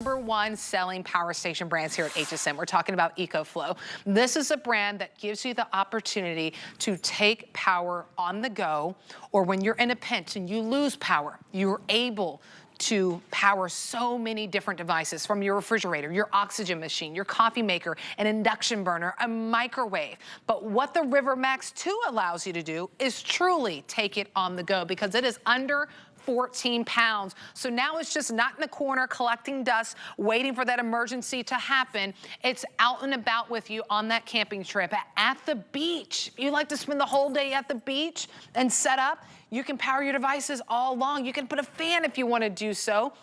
#1 selling power station brands here at HSN. We're talking about EcoFlow. This is a brand that gives you the opportunity to take power on the go, or when you're in a pinch and you lose power, you're able to power so many different devices, from your refrigerator, your oxygen machine, your coffee maker, an induction burner, a microwave. But what the River Max 2 allows you to do is truly take it on the go, because it is under 14 pounds. So now it's just not in the corner collecting dust, waiting for that emergency to happen. It's out and about with you on that camping trip, at the beach. If you like to spend the whole day at the beach and set up, you can power your devices all along. You can put a fan if you want to do so.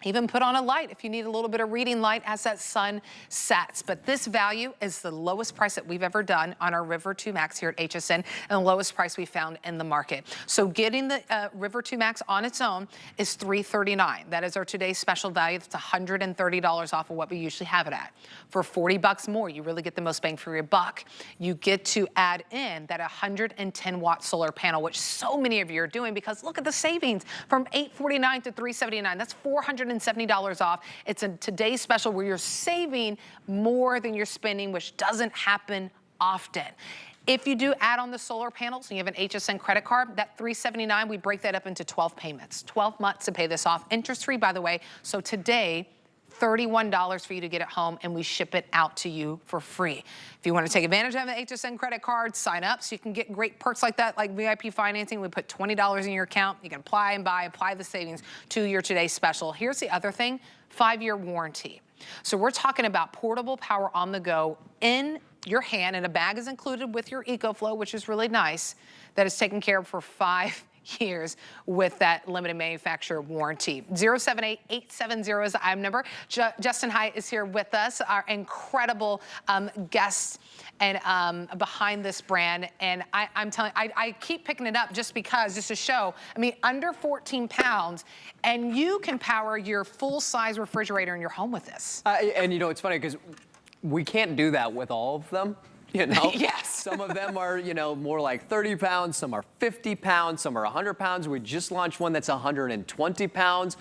Even put on a light if you need a little bit of reading light as that sun sets. But this value is the lowest price that we've ever done on our River 2 Max here at HSN, and the lowest price we found in the market. So getting the River 2 Max on its own is $339. That is our today's special value. That's $130 off of what we usually have it at. For 40 bucks more, you really get the most bang for your buck. You get to add in that 110-watt solar panel, which so many of you are doing, because look at the savings from $849 to $379. That's $470 off. It's a today's special where you're saving more than you're spending, which doesn't happen often. If you do add on the solar panels and you have an HSN credit card, that $379, we break that up into 12 payments. 12 months to pay this off. Interest-free, by the way. So today, $31 for you to get it home, and we ship it out to you for free. If you want to take advantage of the HSN credit card, sign up so you can get great perks like that, like VIP financing. We put $20 in your account. You can apply and buy, apply the savings to your today's special. Here's the other thing, 5-year warranty. So we're talking about portable power on the go in your hand, and a bag is included with your EcoFlow, which is really nice, that is taken care of for 5 years with that limited manufacturer warranty. 078-870 is the item number. Justin Hyatt is here with us, our incredible guest and behind this brand. And I'm telling you, I keep picking it up just to show, I mean, under 14 pounds, and you can power your full-size refrigerator in your home with this. And you know, it's funny because we can't do that with all of them. You know? Yes. Some of them are, you know, more like 30 pounds, some are 50 pounds, some are 100 pounds. We just launched one that's 120 pounds.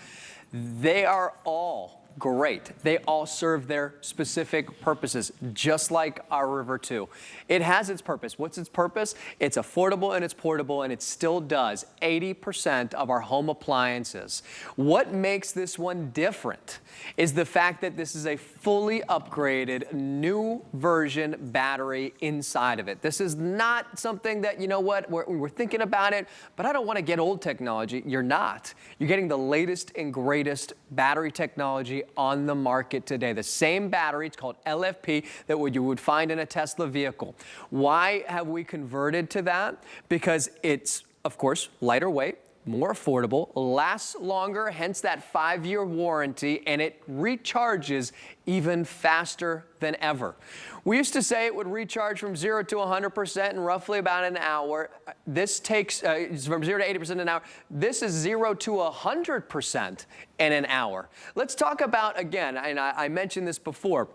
They are all great. They all serve their specific purposes, just like our River 2. It has its purpose. What's its purpose? It's affordable and it's portable, and it still does 80% of our home appliances. What makes this one different is the fact that this is a fully upgraded new version battery inside of it. This is not something that, you know what, we're thinking about it, but I don't want to get old technology. You're not. You're getting the latest and greatest battery technology on the market today. The same battery, it's called LFP, that you would find in a Tesla vehicle. Why have we converted to that? Because it's, of course, lighter weight, more affordable, lasts longer, hence that 5-year warranty, and it recharges even faster than ever. We used to say it would recharge from 0 to 100% in roughly about an hour. This takes from 0 to 80% in an hour. This is 0 to 100% in an hour. Let's talk about, again, and I mentioned this before,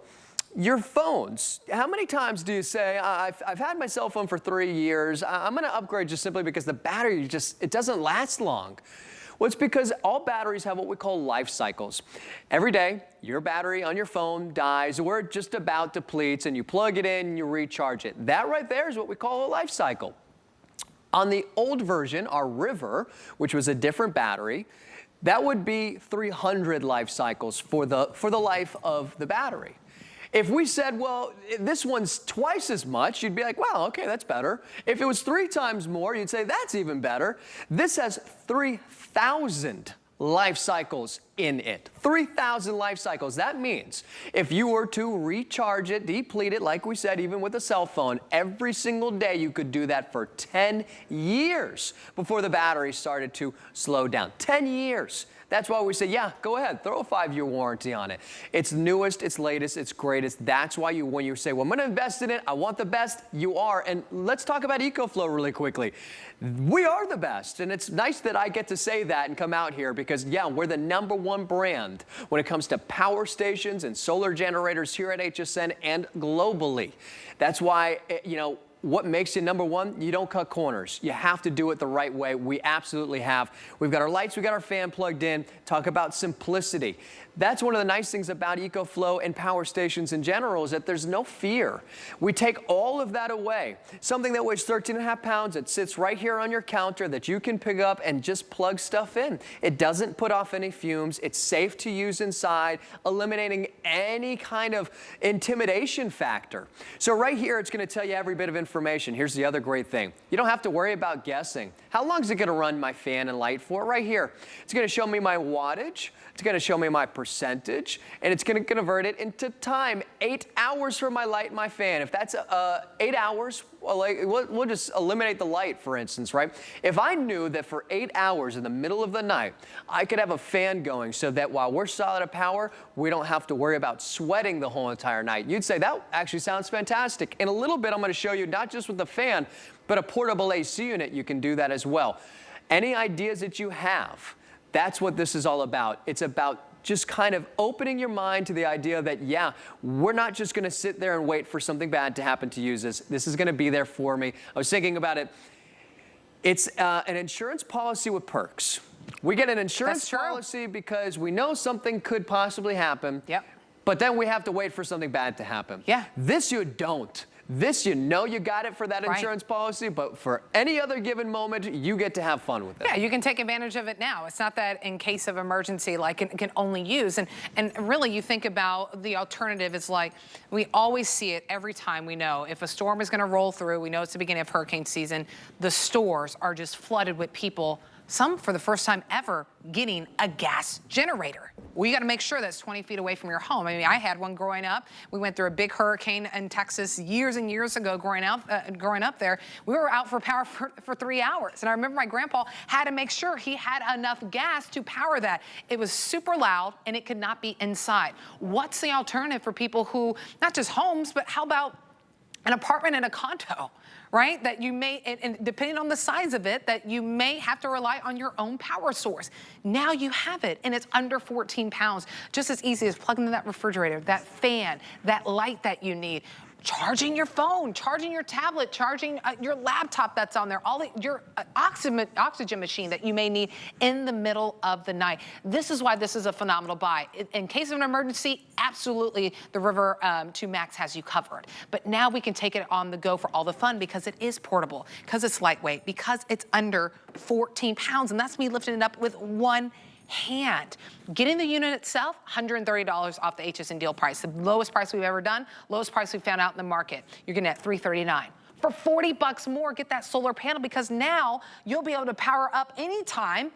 your phones. How many times do you say, I've had my cell phone for 3 years, I'm going to upgrade just simply because the battery it doesn't last long? Well, it's because all batteries have what we call life cycles. Every day, your battery on your phone dies, or it just about depletes, and you plug it in and you recharge it. That right there is what we call a life cycle. On the old version, our River, which was a different battery, that would be 300 life cycles for the life of the battery. If we said, well, this one's twice as much, you'd be like, wow, okay, that's better. If it was 3 times more, you'd say, that's even better. This has 3,000 life cycles in it. 3,000 life cycles. That means if you were to recharge it, deplete it, like we said, even with a cell phone, every single day you could do that for 10 years before the battery started to slow down. 10 years. That's why we say, yeah, go ahead, throw a 5-year warranty on it. It's newest, it's latest, it's greatest. That's why when you say, well, I'm going to invest in it, I want the best, you are. And let's talk about EcoFlow really quickly. We are the best, and it's nice that I get to say that and come out here because, yeah, we're the #1 brand when it comes to power stations and solar generators here at HSN and globally. That's why, you know, what makes you #1? You don't cut corners. You have to do it the right way. We absolutely have. We've got our lights, we've got our fan plugged in. Talk about simplicity. That's one of the nice things about EcoFlow and power stations in general is that there's no fear. We take all of that away. Something that weighs 13.5 pounds that sits right here on your counter that you can pick up and just plug stuff in. It doesn't put off any fumes. It's safe to use inside, eliminating any kind of intimidation factor. So right here, it's going to tell you every bit of information. Here's the other great thing. You don't have to worry about guessing. How long is it going to run my fan and light for? Right here. It's going to show me my wattage. It's going to show me my percentage, and it's going to convert it into time. 8 hours for my light and my fan. If that's 8 hours, well, we'll just eliminate the light, for instance, right? If I knew that for 8 hours in the middle of the night, I could have a fan going so that while we're solid of power, we don't have to worry about sweating the whole entire night. You'd say, that actually sounds fantastic. In a little bit, I'm going to show you not just with the fan, but a portable AC unit. You can do that as well. Any ideas that you have, that's what this is all about. It's about just kind of opening your mind to the idea that, yeah, we're not just going to sit there and wait for something bad to happen to use this. This is going to be there for me. I was thinking about it. It's an insurance policy with perks. We get an insurance policy because we know something could possibly happen. Yep. But then we have to wait for something bad to happen. Yeah. This you don't. This, you know you got it for that insurance policy, but for any other given moment, you get to have fun with it. Yeah, you can take advantage of it now. It's not that in case of emergency, like it can only use. And really, you think about the alternative. It's like we always see it every time we know if a storm is going to roll through. We know it's the beginning of hurricane season. The stores are just flooded with people. Some, for the first time ever, getting a gas generator. Well, you got to make sure that's 20 feet away from your home. I mean, I had one growing up. We went through a big hurricane in Texas years and years ago growing up there. We were out for power for 3 hours. And I remember my grandpa had to make sure he had enough gas to power that. It was super loud and it could not be inside. What's the alternative for people who, not just homes, but how about an apartment and a condo, right? That you may, and depending on the size of it, that you may have to rely on your own power source. Now you have it, and it's under 14 pounds. Just as easy as plugging in that refrigerator, that fan, that light that you need. Charging your phone, charging your tablet, charging your laptop that's on there, your oxygen machine that you may need in the middle of the night. This is why this is a phenomenal buy. In case of an emergency, absolutely, the River 2 Max has you covered. But now we can take it on the go for all the fun because it is portable, because it's lightweight, because it's under 14 pounds, and that's me lifting it up with one hand. Getting the unit itself, $130 off the HSN deal price. The lowest price we've ever done, lowest price we found out in the market. You're getting it at $339. For 40 bucks more, get that solar panel because now you'll be able to power up anytime.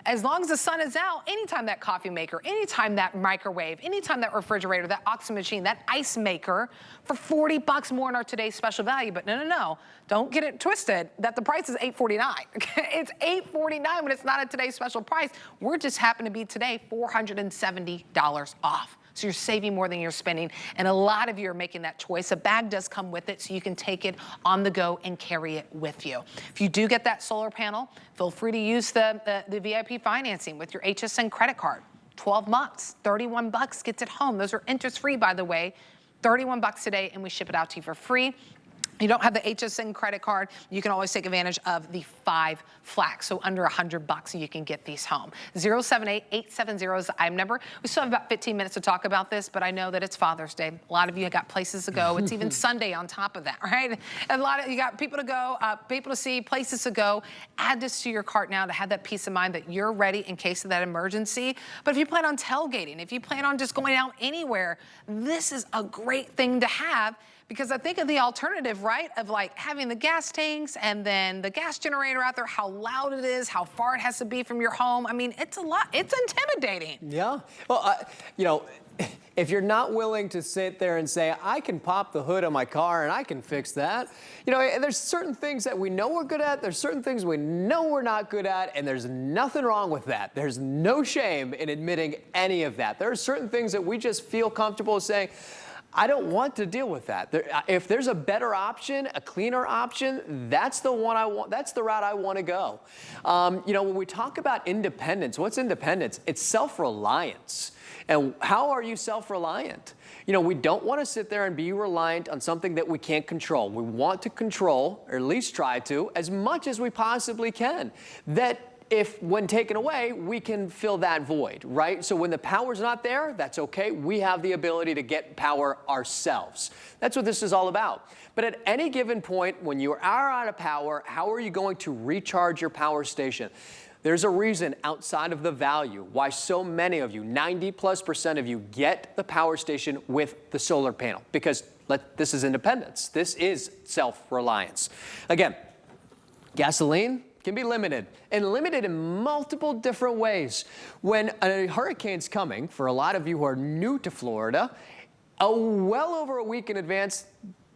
As long as the sun is out, anytime that coffee maker, anytime that microwave, anytime that refrigerator, that oxygen machine, that ice maker, for 40 bucks more in our today's special value. But no, don't get it twisted that the price is $849. It's $849 when it's not at today's special price. We're just happen to be today $470 off. So you're saving more than you're spending, and a lot of you are making that choice. A bag does come with it, so you can take it on the go and carry it with you. If you do get that solar panel, feel free to use the VIP financing with your HSN credit card. 12 months, 31 bucks gets it home. Those are interest-free, by the way. 31 bucks today, and we ship it out to you for free. You don't have the HSN credit card, you can always take advantage of the 5 flags. So under 100 bucks, you can get these home. 078-870 is the item number. We still have about 15 minutes to talk about this, but I know that it's Father's Day. A lot of you have got places to go. It's even Sunday on top of that, right? A lot of you got people to go, people to see, places to go. Add this to your cart now to have that peace of mind that you're ready in case of that emergency. But if you plan on tailgating, if you plan on just going out anywhere, this is a great thing to have. Because I think of the alternative, right, of like having the gas tanks and then the gas generator out there, how loud it is, how far it has to be from your home. I mean, it's a lot. It's intimidating. Yeah. Well, you know, if you're not willing to sit there and say, I can pop the hood on my car and I can fix that, you know, there's certain things that we know we're good at, there's certain things we know we're not good at, and there's nothing wrong with that. There's no shame in admitting any of that. There are certain things that we just feel comfortable saying, I don't want to deal with that. If there's a better option, a cleaner option, that's the one I want. That's the route I want to go. You know, when we talk about independence, what's independence? It's self-reliance. And how are you self-reliant? You know, we don't want to sit there and be reliant on something that we can't control. We want to control, or at least try to, as much as we possibly can. That if when taken away, we can fill that void, right? So when the power's not there, that's okay. We have the ability to get power ourselves. That's what this is all about. But at any given point, when you are out of power, how are you going to recharge your power station? There's a reason outside of the value why so many of you, 90+% of you, get the power station with the solar panel, because this is independence. This is self-reliance. Again, gasoline can be limited, and limited in multiple different ways. When a hurricane's coming, for a lot of you who are new to Florida, well over a week in advance,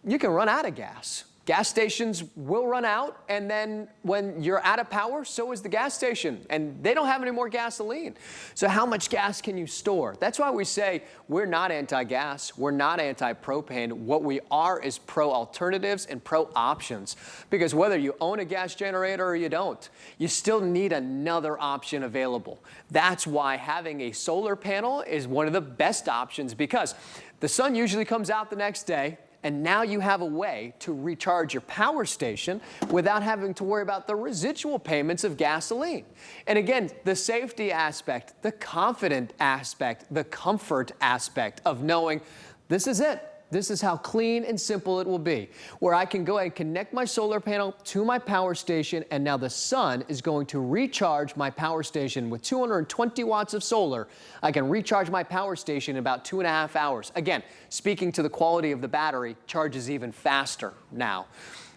you can run out of gas. Gas stations will run out, and then when you're out of power, so is the gas station, and they don't have any more gasoline. So how much gas can you store? That's why we say we're not anti-gas, we're not anti-propane. What we are is pro-alternatives and pro-options, because whether you own a gas generator or you don't, you still need another option available. That's why having a solar panel is one of the best options, because the sun usually comes out the next day, and now you have a way to recharge your power station without having to worry about the residual payments of gasoline. And again, the safety aspect, the confident aspect, the comfort aspect of knowing this is it. This is how clean and simple it will be, where I can go ahead and connect my solar panel to my power station, and now the sun is going to recharge my power station with 220 watts of solar. I can recharge my power station in about 2.5 hours. Again, speaking to the quality of the battery, charges even faster now.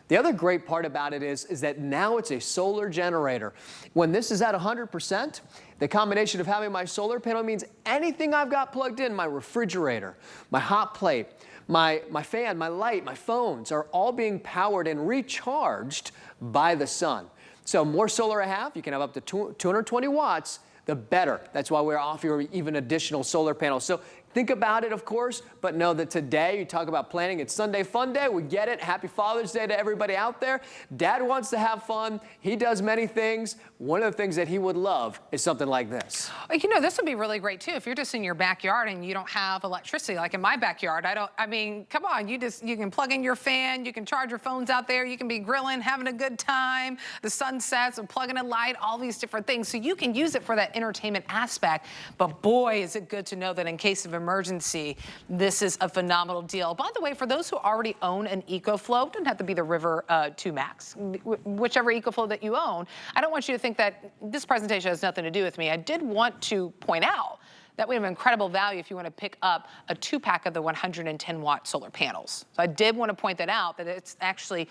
The other great part about it is that now it's a solar generator. When this is at 100%, the combination of having my solar panel means anything I've got plugged in, my refrigerator, my hot plate, my fan, my light, my phones, are all being powered and recharged by the sun. So more solar I have, you can have up to 220 watts, the better. That's why we're offering even additional solar panels. So think about it, of course, but know that today you talk about planning. It's Sunday Fun Day. We get it. Happy Father's Day to everybody out there. Dad wants to have fun. He does many things. One of the things that he would love is something like this. You know, this would be really great too if you're just in your backyard and you don't have electricity. Like in my backyard, I mean, come on, you can plug in your fan, you can charge your phones out there, you can be grilling, having a good time, the sun sets, and plugging a light, all these different things. So you can use it for that entertainment aspect. But boy, is it good to know that in case of emergency, this is a phenomenal deal. By the way, for those who already own an EcoFlow, it doesn't have to be the River 2 Max, whichever EcoFlow that you own, I don't want you to think that this presentation has nothing to do with me. I did want to point out that we have incredible value if you want to pick up a 2-pack of the 110-watt solar panels. So I did want to point that out, that it's actually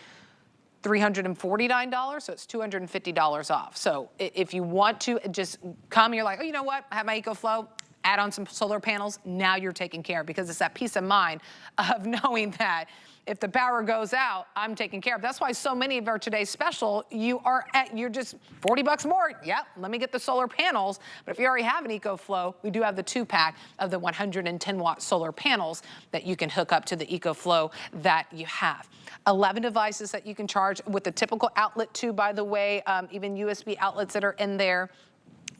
$349, so it's $250 off. So if you want to just come, you're like, oh, you know what, I have my EcoFlow, add on some solar panels, now you're taken care of, because it's that peace of mind of knowing that if the power goes out, I'm taken care of. That's why so many of our today's special, you're just 40 bucks more. Yep, let me get the solar panels. But if you already have an EcoFlow, we do have the 2-pack of the 110-watt solar panels that you can hook up to the EcoFlow that you have. 11 devices that you can charge with the typical outlet too, by the way, even USB outlets that are in there.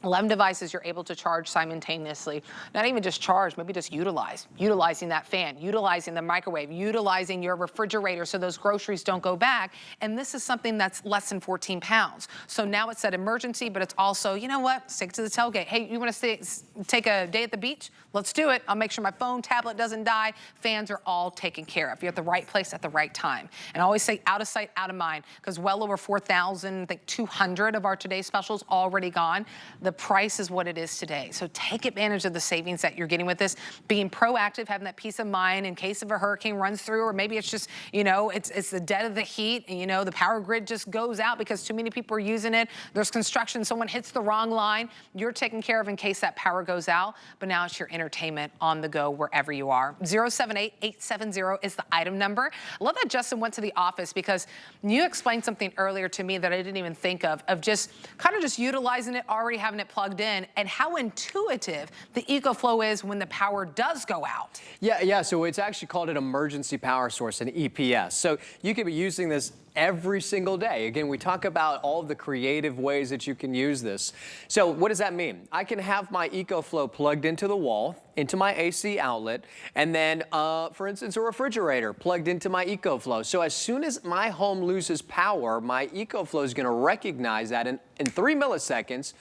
11 devices you're able to charge simultaneously. Not even just charge, maybe just utilizing that fan, utilizing the microwave, utilizing your refrigerator so those groceries don't go back. And this is something that's less than 14 pounds. So now it's that emergency, but it's also, you know what, stick to the tailgate. Hey, you want to take a day at the beach? Let's do it. I'll make sure my phone, tablet doesn't die. Fans are all taken care of. You're at the right place at the right time. And I always say out of sight, out of mind, because well over 4,000, I think 200 of our today's specials already gone. The price is what it is today. So take advantage of the savings that you're getting with this. Being proactive, having that peace of mind in case of a hurricane runs through, or maybe it's just, you know, it's the dead of the heat, and you know, the power grid just goes out because too many people are using it. There's construction, someone hits the wrong line. You're taken care of in case that power goes out, but now it's your entertainment on the go wherever you are. 078-870 is the item number. I love that Justin went to the office, because you explained something earlier to me that I didn't even think of just kind of just utilizing it, already having having it plugged in, and how intuitive the EcoFlow is when the power does go out. Yeah, so it's actually called an emergency power source, an EPS. So you could be using this every single day. Again, we talk about all the creative ways that you can use this. So what does that mean? I can have my EcoFlow plugged into the wall, into my AC outlet, and then, for instance, a refrigerator plugged into my EcoFlow. So as soon as my home loses power, my EcoFlow is going to recognize that in 3 milliseconds,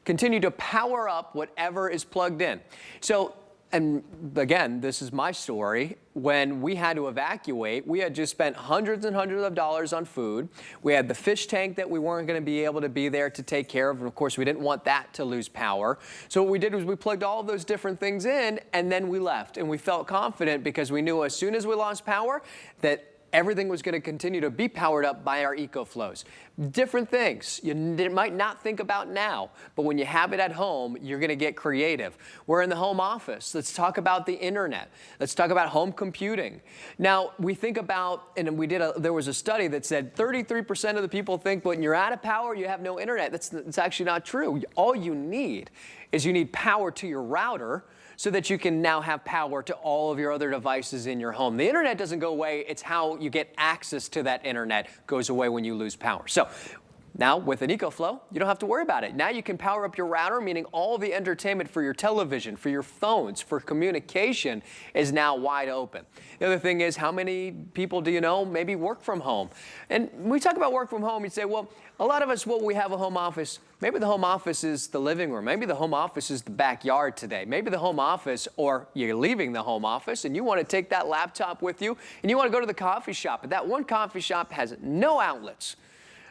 continue to power up whatever is plugged in. So, and again, this is my story. When we had to evacuate, we had just spent hundreds and hundreds of dollars on food. We had the fish tank that we weren't going to be able to be there to take care of. And of course, we didn't want that to lose power. So what we did was we plugged all of those different things in, and then we left. And we felt confident because we knew as soon as we lost power that everything was going to continue to be powered up by our EcoFlows. Different things you might not think about now, but when you have it at home, you're going to get creative. We're in the home office. Let's talk about the internet. Let's talk about home computing. Now, we think about, and there was a study that said 33% of the people think when you're out of power, you have no internet. That's actually not true. All you need is power to your router, so that you can now have power to all of your other devices in your home. The internet doesn't go away, it's how you get access to that internet goes away when you lose power. So now with an EcoFlow, you don't have to worry about it. Now you can power up your router, meaning all the entertainment for your television, for your phones, for communication is now wide open. The other thing is, how many people do you know maybe work from home? And when we talk about work from home, you say, well, a lot of us, we have a home office. Maybe the home office is the living room. Maybe the home office is the backyard today. Maybe the home office, or you're leaving the home office and you want to take that laptop with you and you want to go to the coffee shop, but that one coffee shop has no outlets.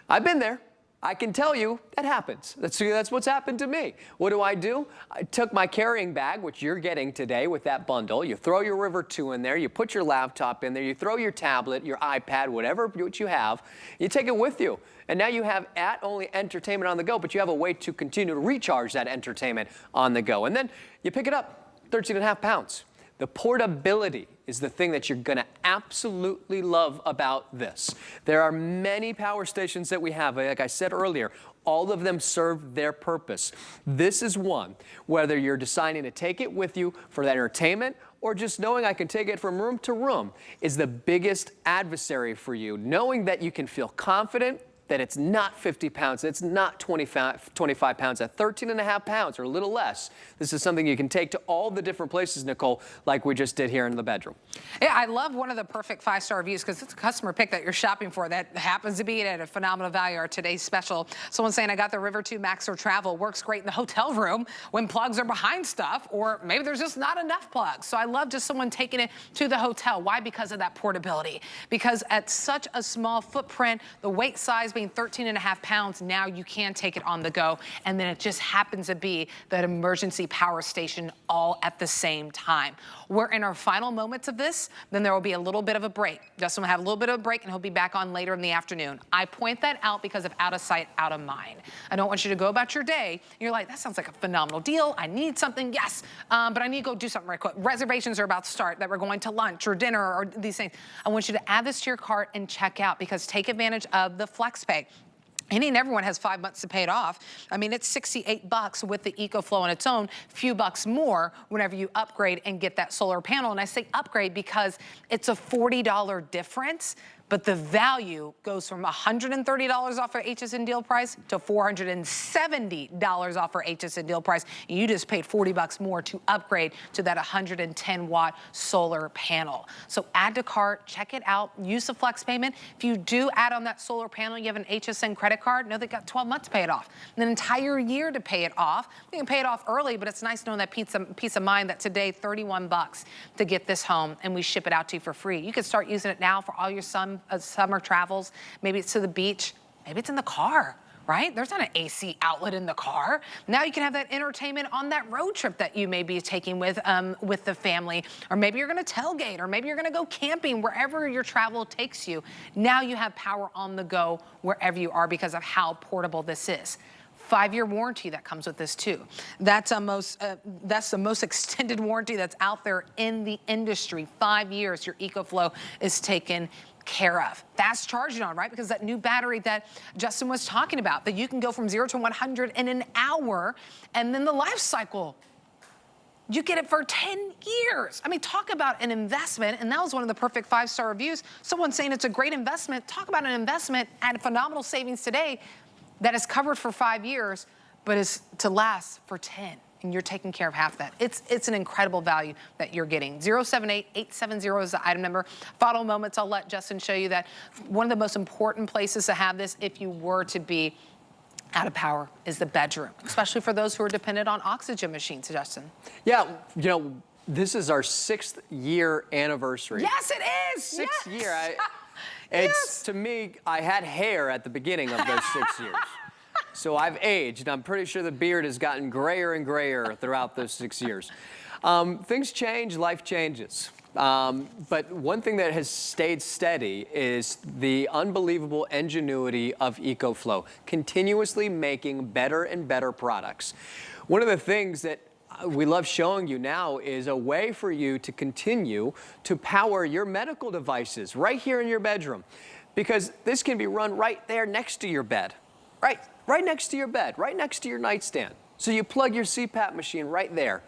I've been there. I can tell you that happens. That's what's happened to me. What do? I took my carrying bag, which you're getting today with that bundle. You throw your River 2 in there. You put your laptop in there. You throw your tablet, your iPad, whatever what you have. You take it with you. And now you have not only entertainment on the go, but you have a way to continue to recharge that entertainment on the go. And then you pick it up, 13.5 pounds. The portability is the thing that you're going to absolutely love about this. There are many power stations that we have. Like I said earlier, all of them serve their purpose. This is one, whether you're deciding to take it with you for that entertainment or just knowing I can take it from room to room, is the biggest adversary for you. Knowing that you can feel confident that it's not 50 pounds, it's not 25 pounds, at 13.5 pounds or a little less. This is something you can take to all the different places, Nicole, like we just did here in the bedroom. Yeah, I love one of the perfect 5-star reviews because it's a customer pick that you're shopping for that happens to be at a phenomenal value, our today's special. Someone saying, I got the River 2 Max for travel. Works great in the hotel room when plugs are behind stuff, or maybe there's just not enough plugs. So I love just someone taking it to the hotel. Why? Because of that portability. Because at such a small footprint, the weight size being 13.5 pounds, now you can take it on the go. And then it just happens to be that emergency power station all at the same time. We're in our final moments of this, then there will be a little bit of a break. Justin will have a little bit of a break and he'll be back on later in the afternoon. I point that out because of out of sight, out of mind. I don't want you to go about your day and you're like, that sounds like a phenomenal deal. I need something, yes, but I need to go do something right quick. Reservations are about to start, that we're going to lunch or dinner or these things. I want you to add this to your cart and check out, because take advantage of the FlexPay. Any and everyone has 5 months to pay it off. I mean, it's $68 with the EcoFlow on its own, few bucks more whenever you upgrade and get that solar panel. And I say upgrade because it's a $40 difference, but the value goes from $130 off our HSN deal price to $470 off our HSN deal price. And you just paid $40 more to upgrade to that 110-watt solar panel. So add to cart, check it out, use the flex payment. If you do add on that solar panel, you have an HSN credit card, know they got 12 months to pay it off, an entire year to pay it off. You can pay it off early, but it's nice knowing that peace of mind that today, $31 to get this home, and we ship it out to you for free. You can start using it now for all your summer travels. Maybe it's to the beach, maybe it's in the car, right? There's not an AC outlet in the car. Now you can have that entertainment on that road trip that you may be taking with the family, or maybe you're gonna tailgate, or maybe you're gonna go camping, wherever your travel takes you. Now you have power on the go wherever you are because of how portable this is. 5-year warranty that comes with this too. That's the most extended warranty that's out there in the industry. 5 years, your EcoFlow is taken care of. Fast charging on, right? Because that new battery that Justin was talking about, that you can go from 0 to 100 in an hour, and then the life cycle, you get it for 10 years. I mean, talk about an investment, and that was one of the perfect 5-star reviews. Someone saying it's a great investment. Talk about an investment at phenomenal savings today that is covered for 5 years, but is to last for 10. And you're taking care of half that. It's an incredible value that you're getting. 078-870 is the item number. Final moments, I'll let Justin show you that one of the most important places to have this if you were to be out of power is the bedroom, especially for those who are dependent on oxygen machines, Justin. Yeah, you know, this is our 6th year anniversary. Yes, it is. 6th yes. year. It's, to me, I had hair at the beginning of those 6 years. So I've aged. I'm pretty sure the beard has gotten grayer and grayer throughout those 6 years. Things change, life changes. But one thing that has stayed steady is the unbelievable ingenuity of EcoFlow, continuously making better and better products. One of the things that we love showing you now is a way for you to continue to power your medical devices right here in your bedroom, because this can be run right there next to your bed, right next to your bed, right next to your nightstand. So you plug your CPAP machine right there.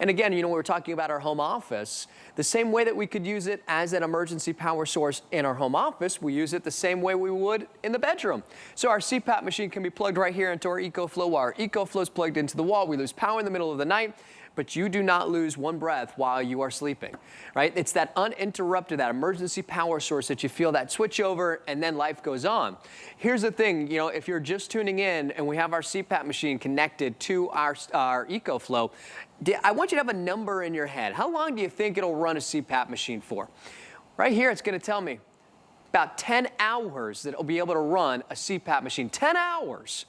And again, you know, we were talking about our home office. The same way that we could use it as an emergency power source in our home office, we use it the same way we would in the bedroom. So our CPAP machine can be plugged right here into our EcoFlow. While our EcoFlow is plugged into the wall, we lose power in the middle of the night, but you do not lose one breath while you are sleeping, right? It's that uninterrupted, that emergency power source that you feel that switch over and then life goes on. Here's the thing, you know, if you're just tuning in and we have our CPAP machine connected to our EcoFlow, I want you to have a number in your head. How long do you think it'll run a CPAP machine for? Right here, it's gonna tell me about 10 hours that it'll be able to run a CPAP machine, 10 hours.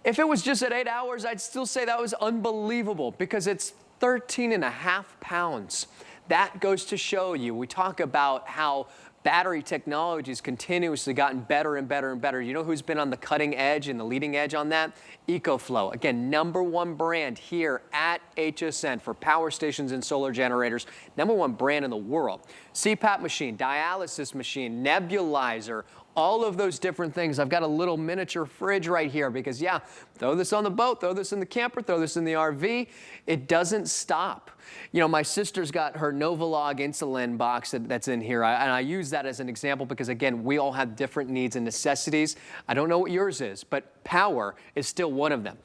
If it was just at 8 hours, I'd still say that was unbelievable because it's 13.5 pounds. That goes to show you, we talk about how battery technology has continuously gotten better and better and better. You know who's been on the cutting edge and the leading edge on that? EcoFlow. Again, #1 brand here at HSN for power stations and solar generators. #1 brand in the world. CPAP machine, dialysis machine, nebulizer, all of those different things. I've got a little miniature fridge right here because, yeah, throw this on the boat, throw this in the camper, throw this in the RV. It doesn't stop. You know, my sister's got her Novolog insulin box that's in here, and I use that as an example because, again, we all have different needs and necessities. I don't know what yours is, but power is still one of them.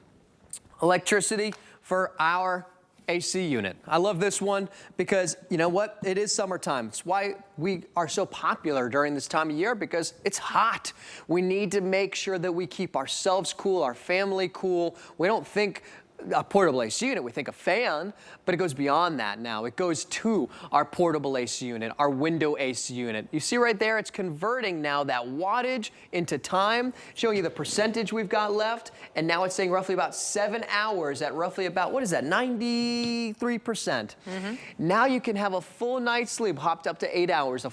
Electricity for our AC unit. I love this one because, you know what, it is summertime. It's why we are so popular during this time of year, because it's hot. We need to make sure that we keep ourselves cool, our family cool. We don't think a portable AC unit, we think a fan, but it goes beyond that now. It goes to our portable AC unit, our window AC unit. You see right there, it's converting now that wattage into time, showing you the percentage we've got left, and now it's saying roughly about 7 hours at roughly about, what is that, 93%. Now you can have a full night's sleep, hopped up to 8 hours, a